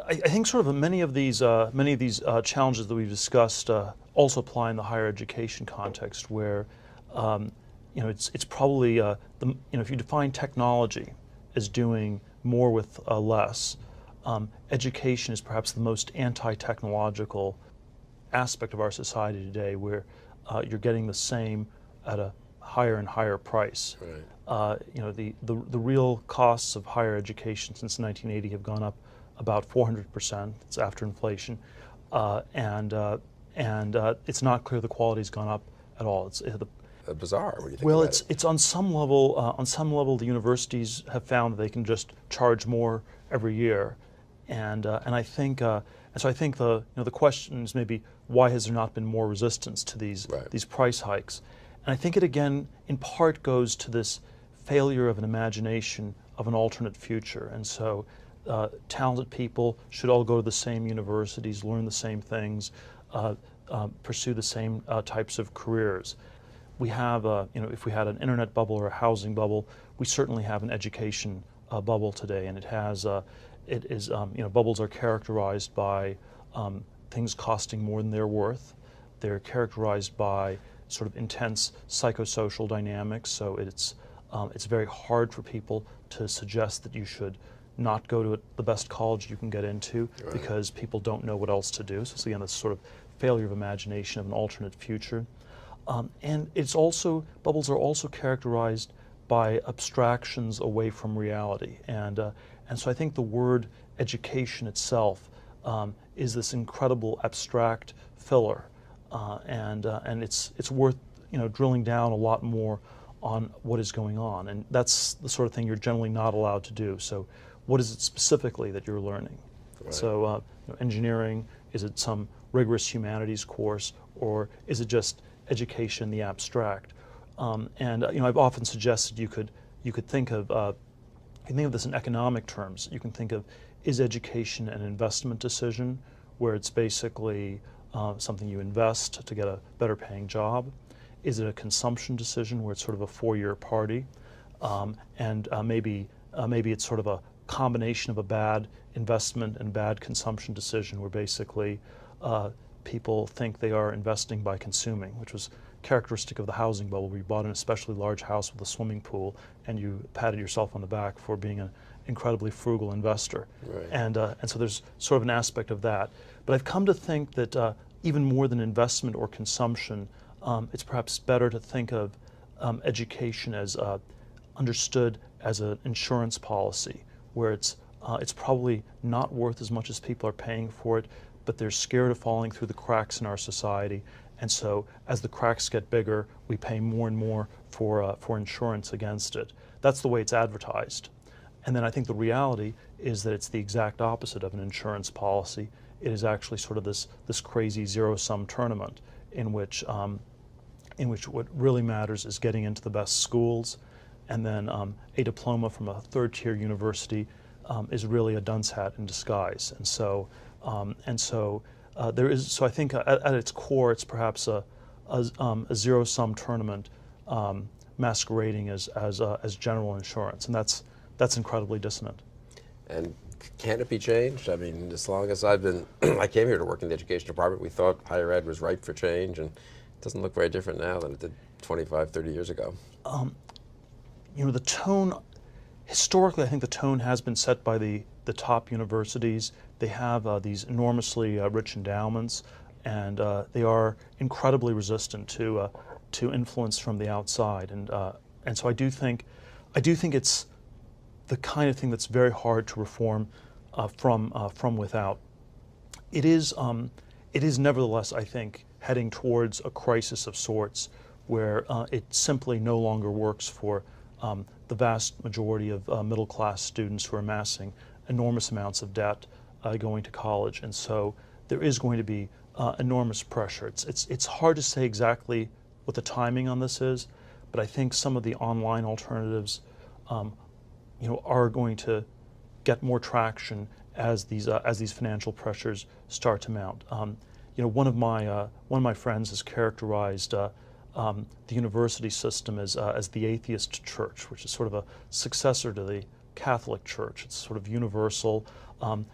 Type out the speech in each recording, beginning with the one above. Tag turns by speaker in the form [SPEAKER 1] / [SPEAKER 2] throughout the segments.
[SPEAKER 1] I think sort of many of these challenges that we've discussed also apply in the higher education context, where it's probably if you define technology as doing more with less, education is perhaps the most anti-technological aspect of our society today, where you're getting the same at a higher and higher price.
[SPEAKER 2] Right.
[SPEAKER 1] The real costs of higher education since 1980 have gone up about 400%. It's after inflation, and it's not clear the quality's gone up at all. It's
[SPEAKER 2] Bizarre when you think
[SPEAKER 1] well,
[SPEAKER 2] about it.
[SPEAKER 1] it's on some level. On some level, the universities have found that they can just charge more every year, and so I think the question is maybe why has there not been more resistance to these
[SPEAKER 2] Right.
[SPEAKER 1] these price hikes, and I think it again in part goes to this failure of an imagination of an alternate future, and so talented people should all go to the same universities, learn the same things, pursue the same types of careers. We have, if we had an internet bubble or a housing bubble, we certainly have an education bubble today, and bubbles are characterized by things costing more than they're worth. They're characterized by sort of intense psychosocial dynamics, so it's very hard for people to suggest that you should not go to the best college you can get into,
[SPEAKER 2] Right.
[SPEAKER 1] because people don't know what else to do. So again, this sort of failure of imagination of an alternate future. And bubbles are also characterized by abstractions away from reality. And so I think the word education itself is this incredible abstract filler. And it's worth drilling down a lot more on what is going on. And that's the sort of thing you're generally not allowed to do. So what is it specifically that you're learning?
[SPEAKER 2] Right.
[SPEAKER 1] So engineering, is it some rigorous humanities course, or is it just education in the abstract? I've often suggested you could think of this in economic terms. You can think of, is education an investment decision, where it's basically something you invest to get a better paying job? Is it a consumption decision, where it's sort of a four-year party? Maybe it's sort of a combination of a bad investment and bad consumption decision, where basically people think they are investing by consuming, which was characteristic of the housing bubble, where you bought an especially large house with a swimming pool and you patted yourself on the back for being an incredibly frugal investor.
[SPEAKER 2] Right.
[SPEAKER 1] And so there's sort of an aspect of that. But I've come to think that even more than investment or consumption, it's perhaps better to think of education as understood as an insurance policy, where it's probably not worth as much as people are paying for it, but they're scared of falling through the cracks in our society. And so as the cracks get bigger, we pay more and more for insurance against it. That's the way it's advertised. And then I think the reality is that it's the exact opposite of an insurance policy. It is actually sort of this crazy zero-sum tournament in which what really matters is getting into the best schools, and then a diploma from a third-tier university is really a dunce hat in disguise. And so there is. So I think at its core, it's perhaps a zero-sum tournament masquerading as general insurance, and that's incredibly dissonant.
[SPEAKER 2] And can it be changed? I mean, as long as I've been, I came here to work in the education department, we thought higher ed was ripe for change, and it doesn't look very different now than it did 25, 30 years ago.
[SPEAKER 1] The tone, historically, I think the tone has been set by the top universities. They have these enormously rich endowments, and they are incredibly resistant to influence from the outside. And so I do think it's the kind of thing that's very hard to reform from without. It is nevertheless, I think, heading towards a crisis of sorts, where it simply no longer works for the vast majority of middle-class students who are amassing enormous amounts of debt going to college. And so there is going to be enormous pressure. It's hard to say exactly what the timing on this is, but I think some of the online alternatives are going to get more traction as these financial pressures start to mount. One of my friends has characterized the university system as the atheist church, which is sort of a successor to Catholic Church. It's sort of universal, and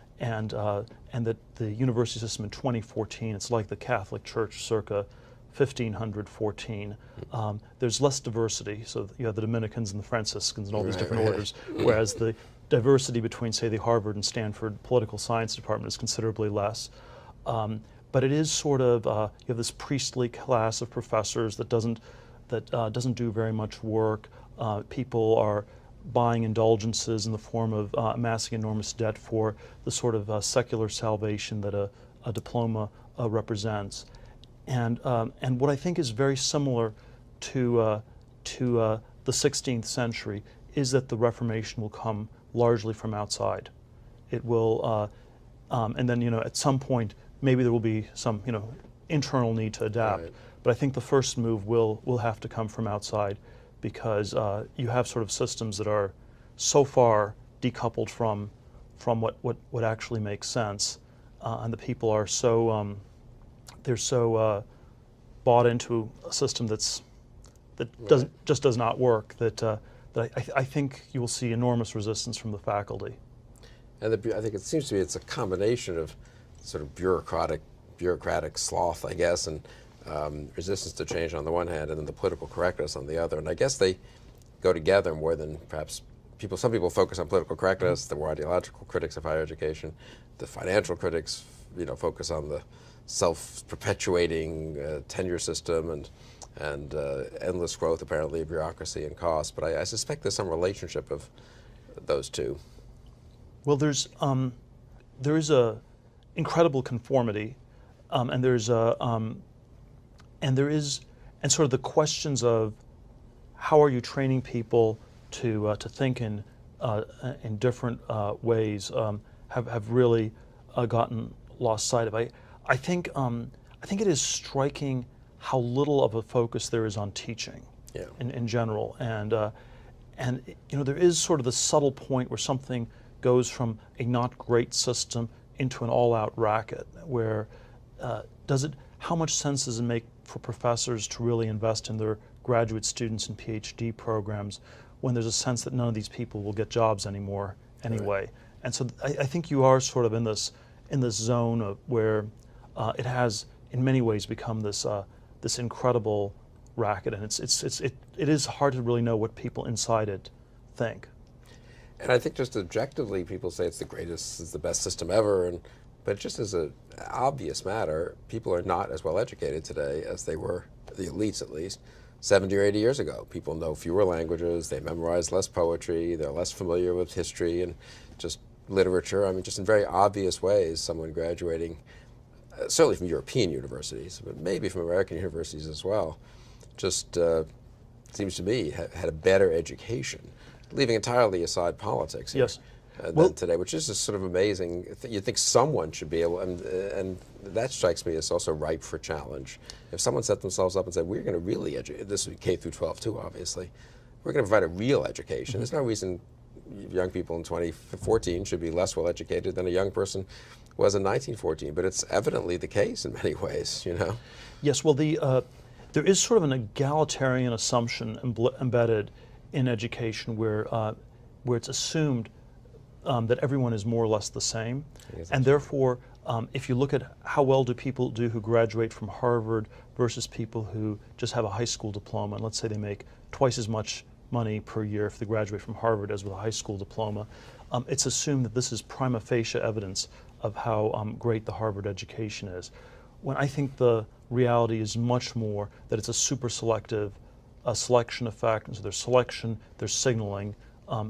[SPEAKER 1] that the university system in 2014, it's like the Catholic Church circa 1514. There's less diversity, so you have the Dominicans and the Franciscans and all these different orders, whereas the diversity between, say, the Harvard and Stanford political science department is considerably less. But it is sort of, you have this priestly class of professors that doesn't do very much work. People are buying indulgences in the form of amassing enormous debt for the sort of secular salvation that a diploma represents. And what I think is very similar to the 16th century is that the Reformation will come largely from outside. It will, and then, you know, at some point, maybe there will be some, you know, internal need to adapt.
[SPEAKER 2] Right.
[SPEAKER 1] But I think the first move will have to come from outside, because you have sort of systems that are so far decoupled from what actually makes sense, and the people are so they're so bought into a system that just does not work that I think you will see enormous resistance from the faculty.
[SPEAKER 2] And I think it seems to me it's a combination of sort of bureaucratic sloth, I guess, and resistance to change on the one hand, and then the political correctness on the other. And I guess they go together more than perhaps people. Some people focus on political correctness, the more ideological critics of higher education. The financial critics, you know, focus on the self-perpetuating tenure system and endless growth, apparently, of bureaucracy and cost. But I suspect there's some relationship of those two.
[SPEAKER 1] Well, there is a incredible conformity, and there is sort of the questions of how are you training people to think in different ways have really gotten lost sight of. I think it is striking how little of a focus there is on teaching,
[SPEAKER 2] yeah,
[SPEAKER 1] in general, and you know, there is sort of the subtle point where something goes from a not great system into an all-out racket, where how much sense does it make for professors to really invest in their graduate students and PhD programs when there's a sense that none of these people will get jobs anymore anyway? Right. And so I think you are sort of in this zone of where it has in many ways become this incredible racket, and it is hard to really know what people inside it think.
[SPEAKER 2] And I think just objectively, people say it's the best system ever, but just as an obvious matter, people are not as well educated today as they were, the elites at least, 70 or 80 years ago. People know fewer languages, they memorize less poetry, they're less familiar with history and just literature. I mean, just in very obvious ways, someone graduating, certainly from European universities, but maybe from American universities as well, just seems to me had a better education, leaving entirely aside politics here,
[SPEAKER 1] yes,
[SPEAKER 2] than today, which is just sort of amazing. You'd think someone should be able, and that strikes me as also ripe for challenge. If someone set themselves up and said, we're going to really educate, this would be K through 12 too, obviously, we're going to provide a real education. There's no reason young people in 2014 should be less well educated than a young person was in 1914, but it's evidently the case in many ways, you know?
[SPEAKER 1] Yes, well, there is sort of an egalitarian assumption embedded in education where it's assumed that everyone is more or less the same, and therefore, if you look at how well do people do who graduate from Harvard versus people who just have a high school diploma, and let's say they make twice as much money per year if they graduate from Harvard as with a high school diploma, it's assumed that this is prima facie evidence of how great the Harvard education is, when I think the reality is much more that it's a super selective selection effect, and so there's selection, there's signaling,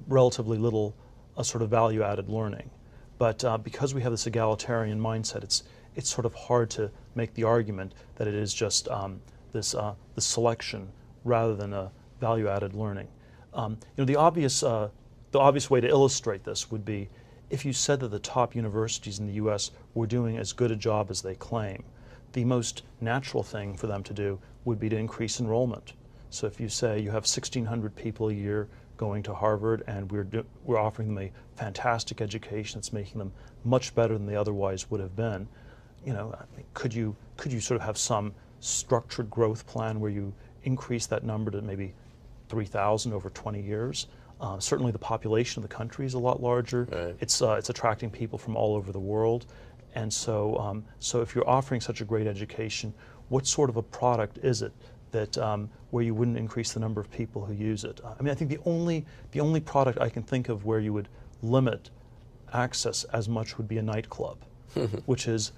[SPEAKER 1] relatively little sort of value-added learning. But because we have this egalitarian mindset, it's sort of hard to make the argument that it is just this selection rather than a value-added learning. You know, the obvious way to illustrate this would be if you said that the top universities in the U.S. were doing as good a job as they claim. The most natural thing for them to do would be to increase enrollment. So if you say you have 1,600 people a year going to Harvard, and we're offering them a fantastic education that's making them much better than they otherwise would have been, you know, could you sort of have some structured growth plan where you increase that number to maybe 3,000 over 20 years? Certainly the population of the country is a lot larger.
[SPEAKER 2] Right.
[SPEAKER 1] It's attracting people from all over the world. And so, so if you're offering such a great education, what sort of a product is it that where you wouldn't increase the number of people who use it? I mean, I think the only product I can think of where you would limit access as much would be a nightclub, which is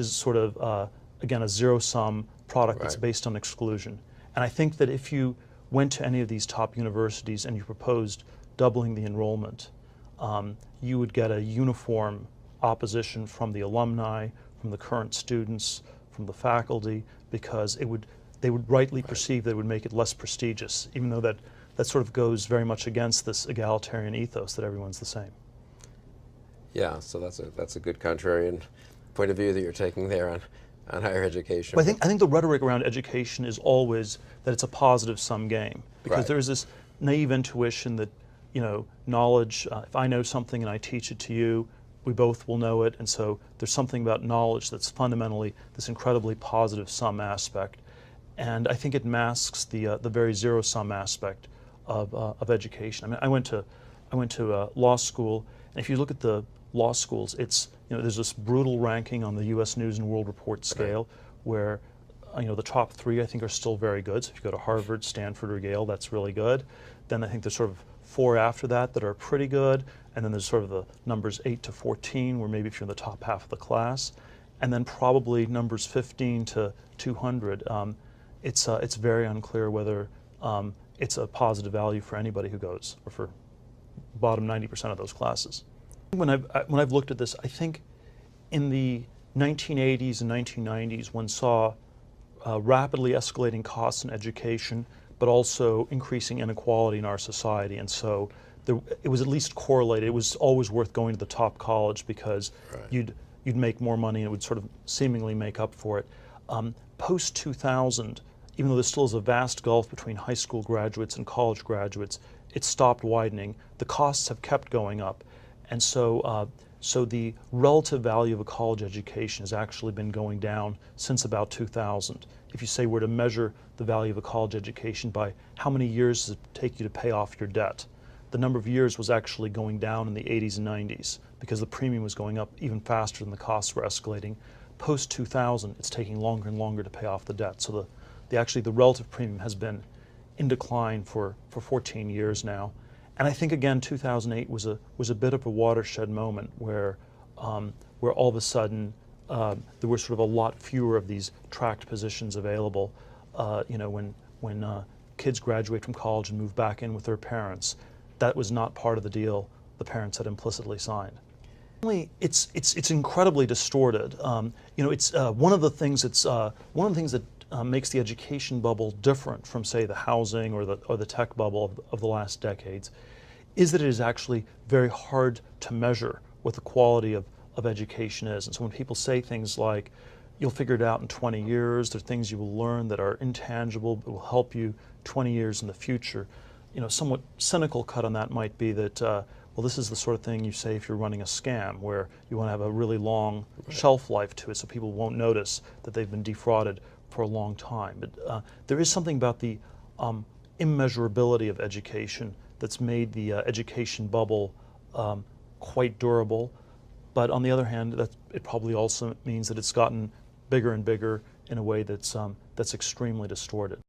[SPEAKER 1] sort of again a zero-sum product that's
[SPEAKER 2] Right.
[SPEAKER 1] based on exclusion. And I think that if you went to any of these top universities and you proposed doubling the enrollment, you would get a uniform opposition from the alumni, from the current students, from the faculty, because they would rightly perceive that it would make it less prestigious, even though that sort of goes very much against this egalitarian ethos that everyone's the same.
[SPEAKER 2] Yeah, so that's a good contrarian point of view that you're taking there on higher education.
[SPEAKER 1] Well, I think the rhetoric around education is always that it's a positive sum game, because
[SPEAKER 2] Right.
[SPEAKER 1] there's this naive intuition that, you know, knowledge, if I know something and I teach it to you, we both will know it, and so there's something about knowledge that's fundamentally this incredibly positive sum aspect, and I think it masks the very zero sum aspect of education. I mean, I went to law school, and if you look at the law schools, it's, you know, there's this brutal ranking on the U.S. News and World Report scale, where, you know, the top 3 I think are still very good. So if you go to Harvard, Stanford, or Yale, that's really good. Then I think there's sort of 4 after that are pretty good, and then there's sort of the numbers 8 to 14, where maybe if you're in the top half of the class, and then probably numbers 15 to 200. It's very unclear whether it's a positive value for anybody who goes, or for bottom 90% of those classes. When I've looked at this, I think in the 1980s and 1990s, one saw rapidly escalating costs in education, but also increasing inequality in our society, and so it was at least correlated. It was always worth going to the top college because
[SPEAKER 2] Right.
[SPEAKER 1] you'd make more money and it would sort of seemingly make up for it. Post 2000, even though there still is a vast gulf between high school graduates and college graduates, it stopped widening. The costs have kept going up. And so, so the relative value of a college education has actually been going down since about 2000. If you say we're to measure the value of a college education by how many years does it take you to pay off your debt, the number of years was actually going down in the 80s and 90s because the premium was going up even faster than the costs were escalating. Post 2000, it's taking longer and longer to pay off the debt. So actually the relative premium has been in decline for 14 years now. And I think again 2008 was a bit of a watershed moment where all of a sudden there were sort of a lot fewer of these tracked positions available. You know, when kids graduate from college and move back in with their parents, that was not part of the deal the parents had implicitly signed. It's incredibly distorted. You know, it's one of the things that makes the education bubble different from, say, the housing or the tech bubble of the last decades, is that it is actually very hard to measure what the quality of education is. And so when people say things like, you'll figure it out in 20 years, there are things you will learn that are intangible but will help you 20 years in the future, you know, somewhat cynical cut on that might be that, well, this is the sort of thing you say if you're running a scam, where you want to have a really long shelf life to it so people won't notice that they've been defrauded for a long time. But there is something about the immeasurability of education that's made the education bubble quite durable. But on the other hand, it probably also means that it's gotten bigger and bigger in a way that's extremely distorted.